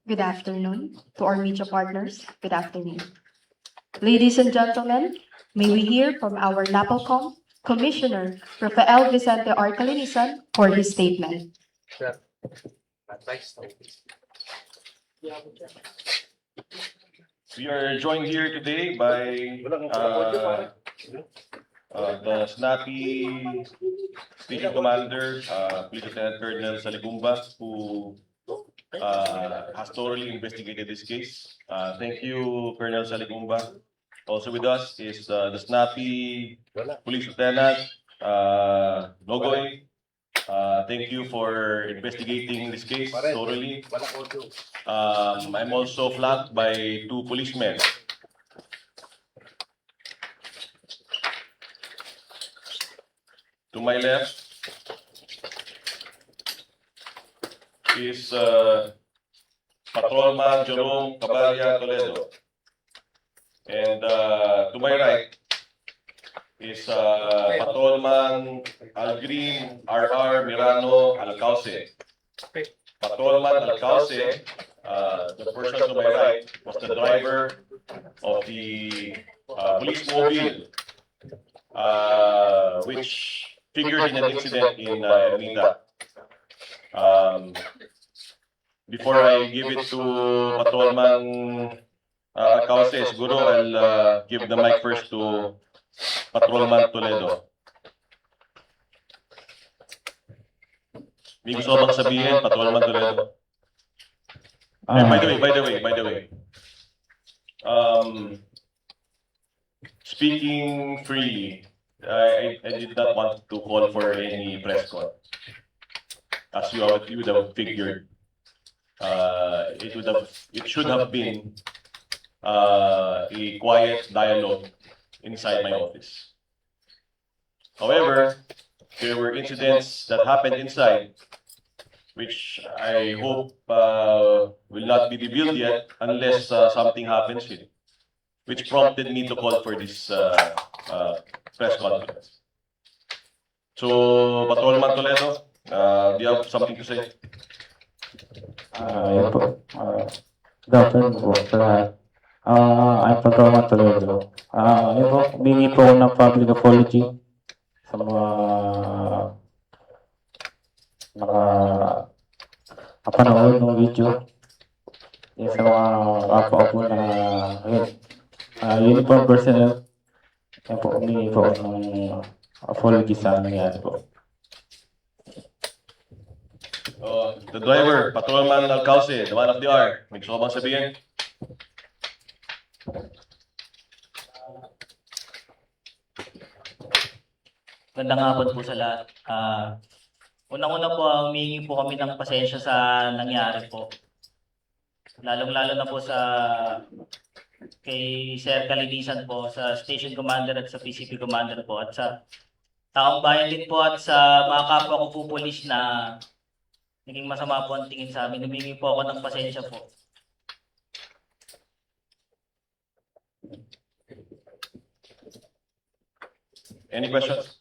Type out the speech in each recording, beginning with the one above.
Good afternoon to our media partners. Good afternoon. Ladies and gentlemen, may we hear from our NAPOLCOM Commissioner Rafael Vicente R. Calinisan for his statement. We are joined here today by the snappy Station Commander, Police Lieutenant Colonel Saligumba, who has thoroughly investigated this case. Thank you, Colonel Saligumba. Also with us is the snappy Police Lieutenant Nogoy. Thank you for investigating this case thoroughly. I'm also flanked by two policemen. To my left is Patrolman Jerome Cabalya Toledo. And to my right is Patrolman Algreen R.R. Mirano Alcauce. Patrolman Alcauce, the person to my right, was the driver of the police mobile, which figured in an incident in Ermita. Before I give it to Patrolman Alcauce, siguro I'll give the mic first to Patrolman Toledo. May gusto bang sabihin, Patrolman Toledo? By the way. Speaking freely, I did not want to call for any press con. As you would have figured, it should have been a quiet dialogue inside my office. However, there were incidents that happened inside, which I hope will not be revealed yet unless something happens here, which prompted me to call for this press conference. So, Patrolman Toledo, do you have something to say? Yan po. Good afternoon po sa lahat. I'm Patrolman Toledo. Yan po, humingi po ako ng public apology sa mga nakapanood ng video. Yan sa mga kapwa po na uniform personnel. Yan po, humingi po ako ng apology sa nangyari po. The driver, Patrolman Alcauce, the man of the hour. May gusto ka bang sabihin? Magandang hapon po sa lahat. Unang-una po, humingi po kami ng pasensya sa nangyari po. Lalong-lalo na po sa kay Sir Calinisan po, sa Station Commander at sa PCP Commander po, at sa taong bayan din po at sa mga kapwa ko po pulis na naging masama po ang tingin sa amin. Humingi po ako ng pasensya po. Any questions?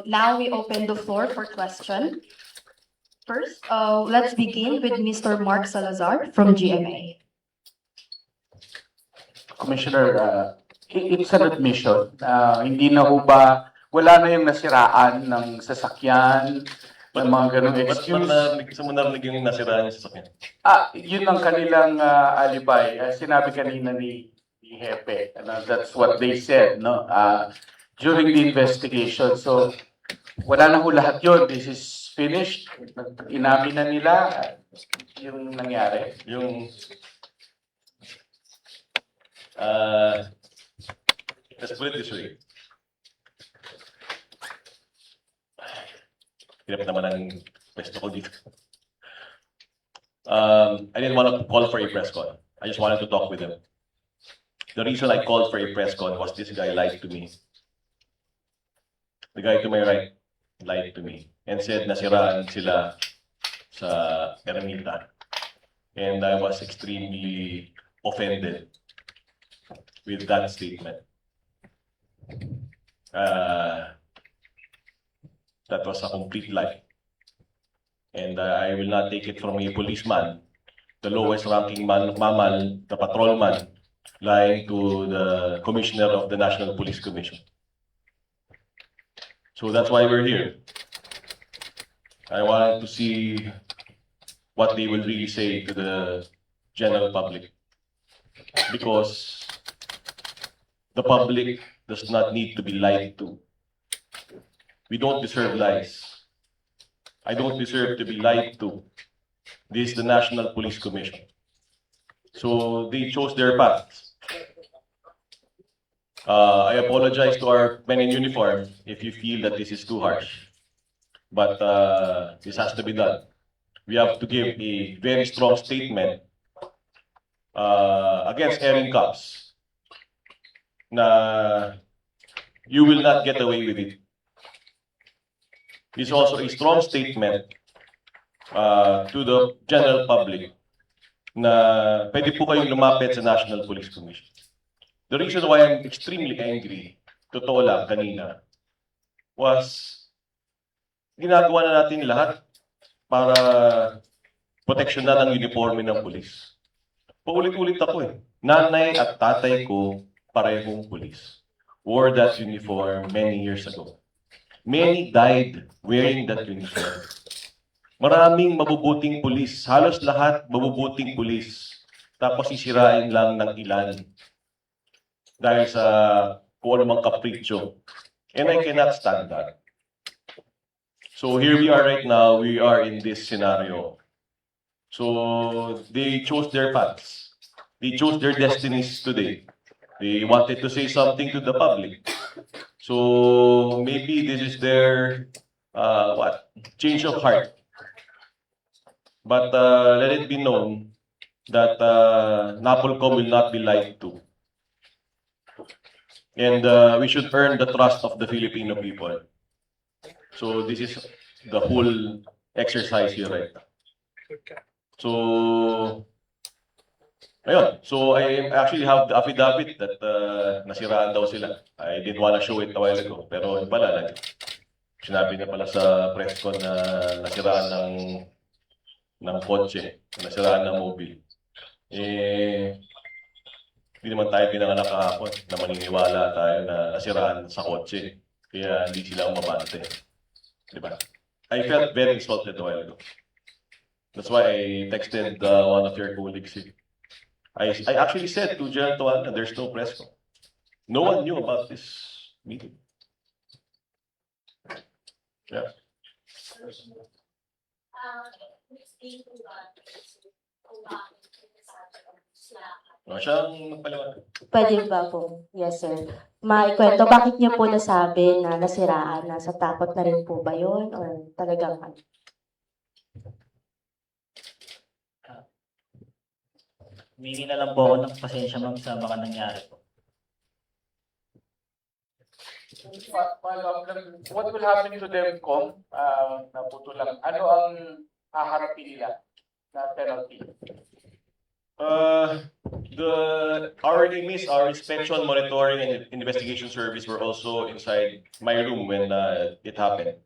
Now we open the floor for question. First, let's begin with Mr. Mark Salazar from GMA. Commissioner, it's an admission. Hindi na ho ba, wala na yung nasiraan ng sasakyan, ng mga ganong excuse? Ba't mo narinig yung nasiraan yung sasakyan? Yun ang kanilang alibay. Sinabi kanina ni Hepe. That's what they said, no? During the investigation. So, wala na ho lahat yun. This is finished. Inamin na nila yung nangyari. Yung let's put it this way. Hirap naman ang pwesto ko dito. I didn't want to call for a press con. I just wanted to talk with him. The reason I called for a press con was this guy lied to me. The guy to my right lied to me and said nasiraan sila sa Ermita. And I was extremely offended with that statement. That was a complete lie. And I will not take it from a policeman, the lowest ranking mammal, the patrolman, lying to the commissioner of the National Police Commission. So that's why we're here. I wanted to see what they will really say to the general public. Because the public does not need to be lied to. We don't deserve lies. I don't deserve to be lied to. This is the National Police Commission. So they chose their path. I apologize to our men in uniform if you feel that this is too harsh. But this has to be done. We have to give a very strong statement against erring cops na you will not get away with it. It's also a strong statement to the general public na pwede po kayong lumapit sa National Police Commission. The reason why I'm extremely angry, totoo lang kanina, was ginagawa na natin lahat para proteksyonan ang uniforme ng pulis. Paulit-ulit ako eh. Nanay at tatay ko parehong pulis. Wore that uniform many years ago. Many died wearing that uniform. Maraming mabubuting pulis. Halos lahat mabubuting pulis. Tapos sisirain lang ng ilan. Dahil sa kung anumang kapritsyo. And I cannot stand that. So here we are right now. We are in this scenario. So they chose their paths. They chose their destinies today. They wanted to say something to the public. So maybe this is their change of heart. But let it be known that NAPOLCOM will not be lied to. And we should earn the trust of the Filipino people. So this is the whole exercise here right now. So ayun. So I actually have the affidavit that nasiraan daw sila. I didn't wanna show it a while ago. Pero yun pala, sinabi niya pala sa press con na nasiraan ng kotse, nasiraan ng mobile. Hindi naman tayo pinanganak kahapon na maniniwala tayo na nasiraan sa kotse. Kaya hindi sila umabante. Diba? I felt very insulted a while ago. That's why I texted one of your colleagues. I actually said to General Tuan that there's no press con. No one knew about this meeting. Yeah. Siyang magpaliwanag. Pwede ba po? Yes, sir. Maikwento, bakit niyo po nasabi na nasiraan? Nasa takot na rin po ba yun? Or talagang ano? Humingi na lang po ako ng pasensya ma'am sa mga nangyari po. What will happen to them, Com? Naputo lang. Ano ang haharapin nila na penalty? Our NIMIS, our inspection, monitoring, and investigation service were also inside my room when it happened.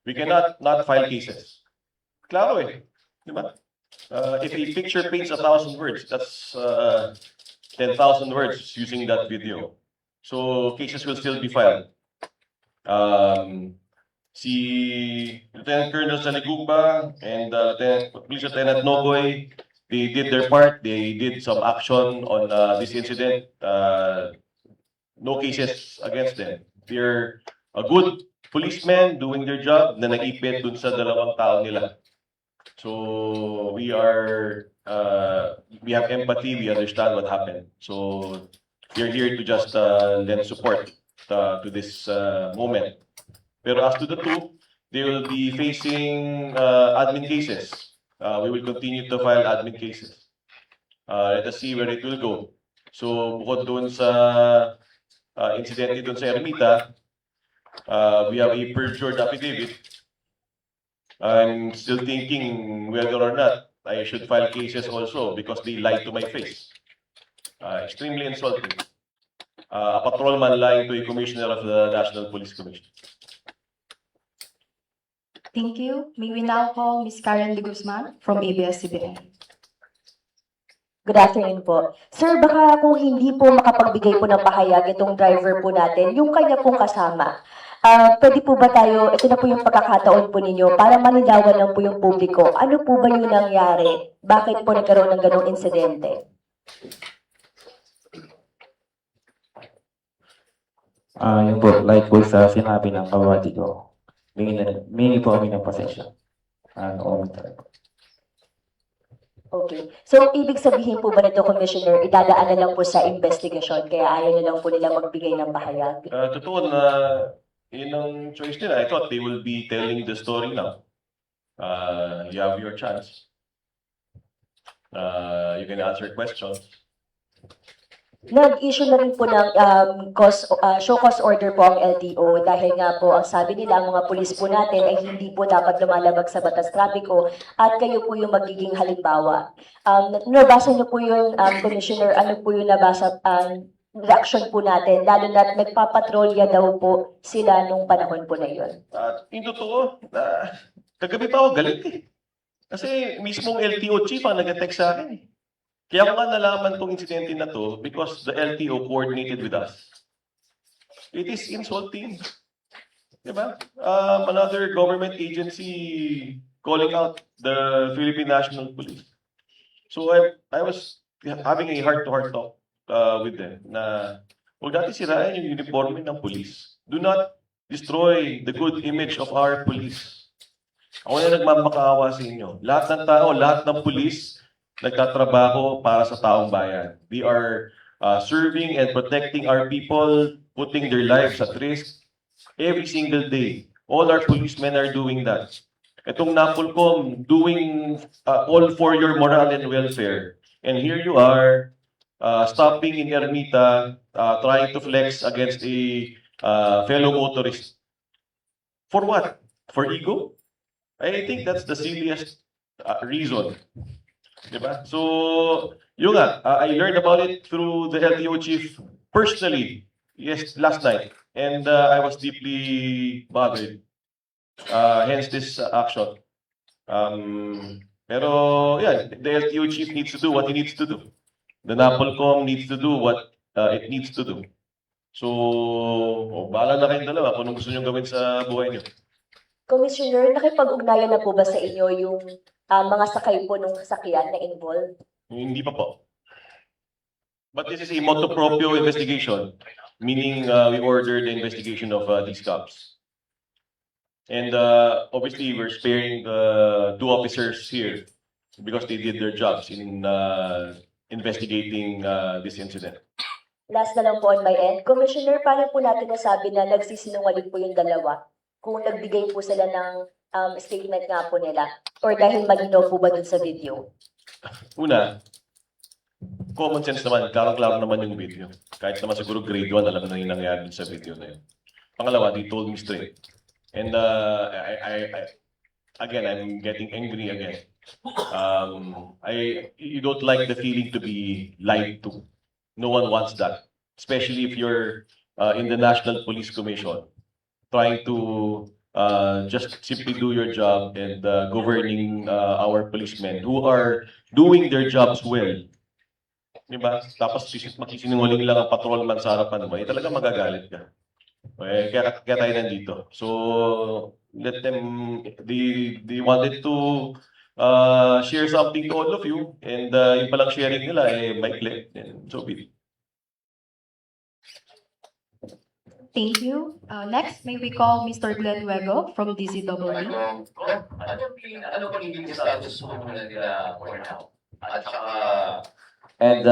We cannot not file cases. Claro eh. Diba? If a picture paints 1,000 words, that's 10,000 words using that video. So cases will still be filed. Si Lieutenant Colonel Saligugba and Police Lieutenant Nogoy, they did their part. They did some action on this incident. No cases against them. They're a good policemen doing their job na nag-ipit dun sa dalawang tao nila. So we have empathy. We understand what happened. So we're here to just lend support to this moment. Pero as to the two, they will be facing admin cases. We will continue to file admin cases. Let us see where it will go. So bukod doon sa incident doon sa Ermita, we have a perjured affidavit. I'm still thinking whether or not I should file cases also because they lied to my face. Extremely insulting. A patrolman lying to a commissioner of the National Police Commission. Thank you. May we now call Ms. Karen De Guzman from ABS-CBN. Good afternoon po. Sir, baka kung hindi po makapagbigay po ng pahayag itong driver po natin, yung kanya pong kasama, pwede po ba tayo, ito na po yung pagkakataon po ninyo, para manilawan lang po yung publiko, ano po ba yung nangyari? Bakit po nagkaroon ng ganong insidente? Yun po, like po sa sinabi ng kabati ko, mingi po kami ng pasensya. Talaga. Okay. So, ibig sabihin po ba nito, Commissioner, idadaan na lang po sa investigasyon, kaya ayaw na lang po nila magbigay ng pahayag? Totoo na yun ang choice nila. I thought they will be telling the story now. You have your chance. You can answer questions. Nag-issue na rin po ng show cause order po ang LTO dahil nga po ang sabi nila ang mga pulis po natin ay hindi po dapat lumalabag sa batas trapiko at kayo po yung magiging halimbawa. Nabasa niyo po yung Commissioner, ano po yung nabasa reaction po natin, lalo na nagpapatrolya daw po sila nung panahon po na yun. Yung totoo, kagabi pa ako galit eh. Kasi mismong LTO chief ang nag-text sa akin eh. Kaya ko nga nalaman tong insidente na to because the LTO coordinated with us. It is insulting. Diba? Another government agency calling out the Philippine National Police. So I was having a heart-to-heart talk with them na huwag natin sirain yung uniforme ng police. Do not destroy the good image of our police. Ako na nagmamakaawa sa inyo. Lahat ng tao, lahat ng police, nagtatrabaho para sa taong bayan. We are serving and protecting our people, putting their lives at risk every single day. All our policemen are doing that. Itong NAPOLCOM doing all for your moral and welfare. And here you are, stopping in Ermita, trying to flex against a fellow motorist. For what? For ego? I think that's the silliest reason. Diba? So, yun nga, I learned about it through the LTO chief personally, yes, last night. And I was deeply bothered. Hence this action. Pero, yeah, the LTO chief needs to do what he needs to do. The NAPOLCOM needs to do what it needs to do. So, bahala na kayong dalawa kung anong gusto nyo gawin sa buhay nyo. Commissioner, nakipag-ugnayan na po ba sa inyo yung mga sakay po nung sasakyan na involved? Hindi pa po. But this is a motu proprio investigation, meaning we ordered the investigation of these cops. And obviously, we're sparing the two officers here because they did their jobs in investigating this incident. Last na lang po on my end. Commissioner, paano po natin nasabi na nagsisinungaling po yung dalawa? Kung nagbigay po sila ng statement nga po nila? Or dahil malinaw po ba dun sa video? Una, common sense naman, klaro-klaro naman yung video. Kahit naman siguro grade 1, alam na yung nangyari sa video na yun. Pangalawa, they told me straight. And again, I'm getting angry again. You don't like the feeling to be lied to. No one wants that. Especially if you're in the National Police Commission, trying to just simply do your job and governing our policemen who are doing their jobs well. Diba? Tapos makisinungaling lang ang patrolman sa harapan mo, talaga magagalit ka. Kaya tayo nandito. So, let them, they wanted to share something to all of you and yung palang sharing nila, maikli. So be it. Thank you. Next, may we call Mr. Glenn Wego from DZWD. Ano pagiging status mo nila for now? At saka, And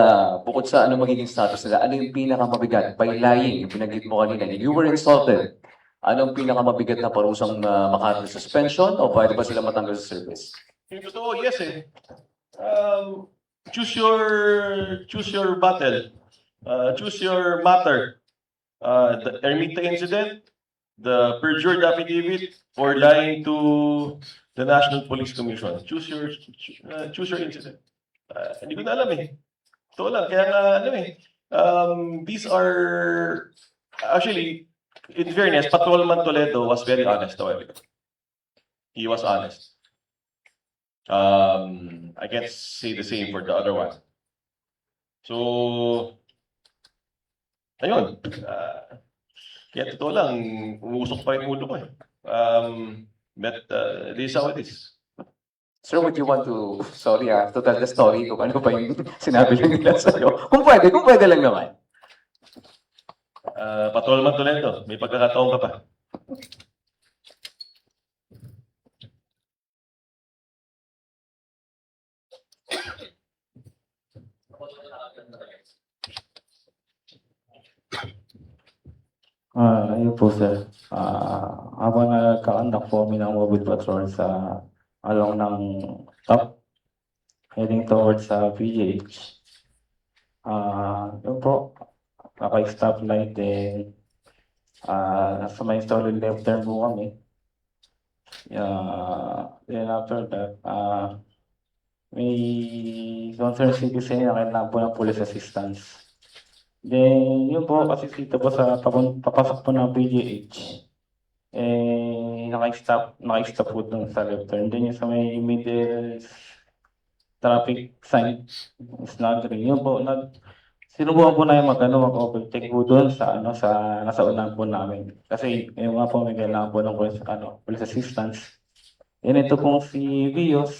bukod sa ano magiging status nila, ano yung pinakamabigat? By lying, yung pinagit mo kanina, you were insulted. Anong pinakamabigat na parusang makatid suspension o pwede ba sila matanggal sa service? Yung totoo, yes eh. Choose your battle. Choose your matter. The Ermita incident, the perjured affidavit, or lying to the National Police Commission. Choose your incident. Hindi ko na alam eh. Ito lang. Kaya nga, ano eh. These are, actually, in fairness, Patrolman Toledo was very honest a while ago. He was honest. I can't say the same for the other one. So, ayun. Kaya totoo lang, umusok pa rin ulo ko eh. But this is how it is. Sir, would you want to, sorry to tell the story kung ano ba yung sinabi lang nila sa'yo? Kung pwede lang naman. Patrolman Toledo, may pagkakataon ka pa. Ayun po sir. Habang nagkakandak po kami ng mobile patrol sa along ng top, heading towards sa PGH. Yun po, naka-stop light din. Nasa may solid left turn po kami. Then after that, may concerned citizen na kailangan po ng police assistance. Then, yun po, kasi dito po sa papasok po ng PGH, naka-stop po dun sa left turn. Then yung sa may middle traffic sign is not green. Yun po, sinubukan po namin mag-overtake po dun sa nasa unahan po namin. Kasi yung nga po may kailangan po ng police assistance. Then ito pong si Vios,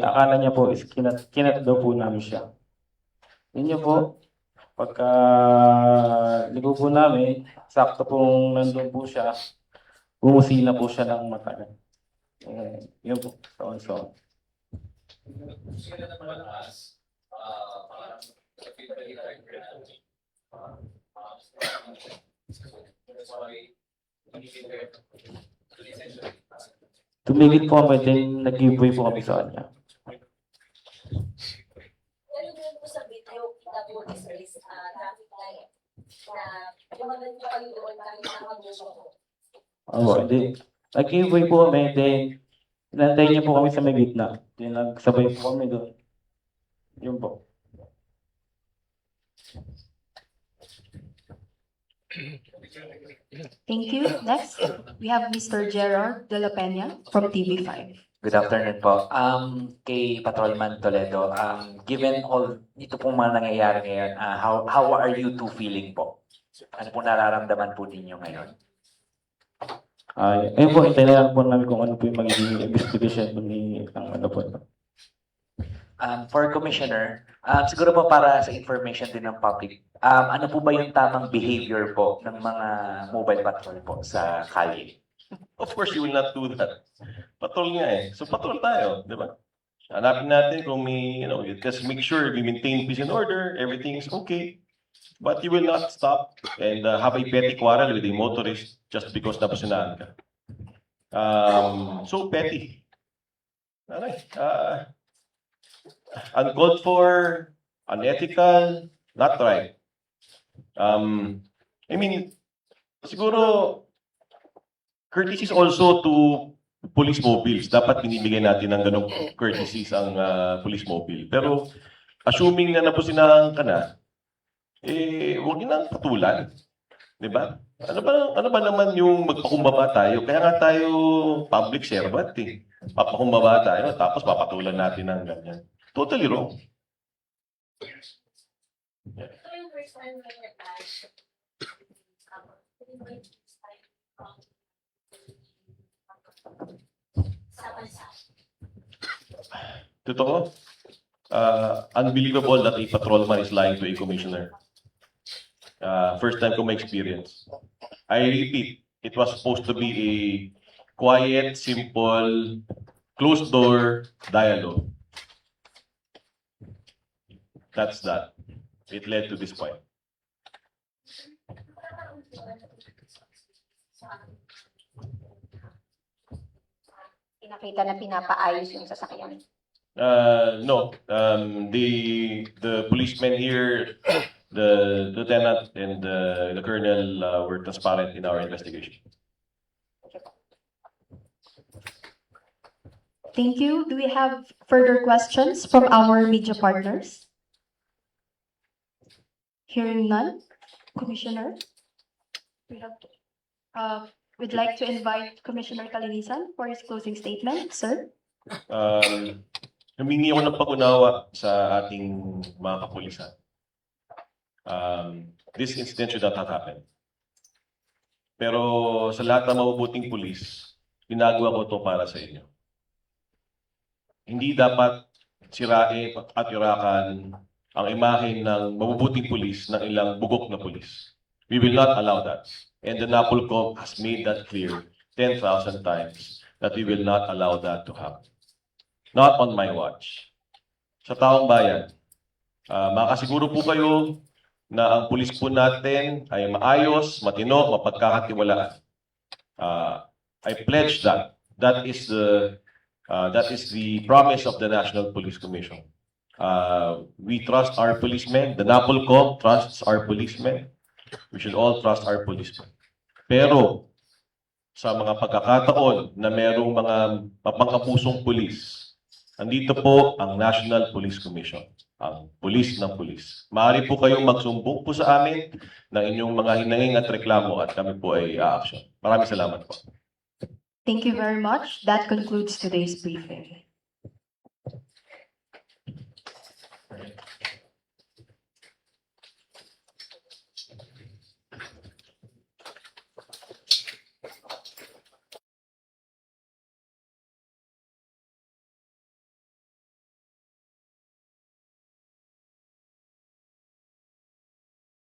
akala niya po is kinat daw po namin siya. Yun yun po, pagka ligo po namin, sakto pong nandun po siya, bumusina po siya ng matagal. Yun po, so on. Tumigil po kami, then nag-giveaway po kami sa kanya. Ganun din po sa video, kita po is traffic light na lumaban po kayo doon kahit nakagusok po. Hindi. Nag-giveaway po kami, then inantay niya po kami sa may gitna. Then nagsabay po kami doon. Yun po. Thank you. Next, we have Mr. Gerard De La Peña from TV5. Good afternoon po. Kay Patrolman Toledo, given all ito pong mga nangyayari ngayon, how are you two feeling po? Ano po nararamdaman po ninyo ngayon? Ayun po, hintayin na lang po namin kung ano po yung magiging investigation po ni ang ano po. For Commissioner, siguro po para sa information din ng public, ano po ba yung tamang behavior po ng mga mobile patrol po sa kalye? Of course, you will not do that. Patrol nga eh. So patrol tayo, di ba? Hanapin natin kung may, just make sure we maintain peace and order, everything is okay. But you will not stop and have a petty quarrel with a motorist just because napasinaan ka. So petty. Uncalled for, unethical, not right. I mean, siguro, courtesies also to police mobiles. Dapat binibigay natin ng ganong courtesies ang police mobile. Pero, assuming na napusinahan ka na, huwag nang patulan. Diba? Ano ba naman yung magpakumbaba tayo? Kaya nga tayo public servant eh. Papakumbaba tayo, tapos papatulan natin ng ganyan. Totally wrong. Yeah. Totoo. Unbelievable that a patrolman is lying to a commissioner. First time ko ma-experience. I repeat, it was supposed to be a quiet, simple, closed-door dialogue. That's that. It led to this point. Pinakita na pinapaayos yung sasakyan. No. The policemen here, the lieutenant and the colonel were transparent in our investigation. Thank you. Do we have further questions from our media partners? Hearing none. Commissioner? We have We'd like to invite Commissioner Calinisan for his closing statement, sir. Humingi ako ng pag-unawa sa ating mga kapulisan. This incident should not have happened. Pero sa lahat ng mabubuting pulis, ginagawa ko ito para sa inyo. Hindi dapat sirain at yurakan ang imahe ng mabubuting pulis ng ilang bugok na pulis. We will not allow that. And the NAPOLCOM has made that clear 10,000 times that we will not allow that to happen. Not on my watch. Sa taong bayan, makasiguro po kayo na ang pulis po natin ay maayos, matino, mapagkakatiwalaan. I pledge that. That is the promise of the National Police Commission. We trust our policemen. The NAPOLCOM trusts our policemen. We should all trust our policemen. Pero sa mga pagkakataon na merong mga mapangkapusong pulis, andito po ang National Police Commission, ang pulis ng pulis. Maaari po kayong magsumbong po sa amin ng inyong mga hinanging at reklamo at kami po ay a-action. Maraming salamat po. Thank you very much. That concludes today's briefing.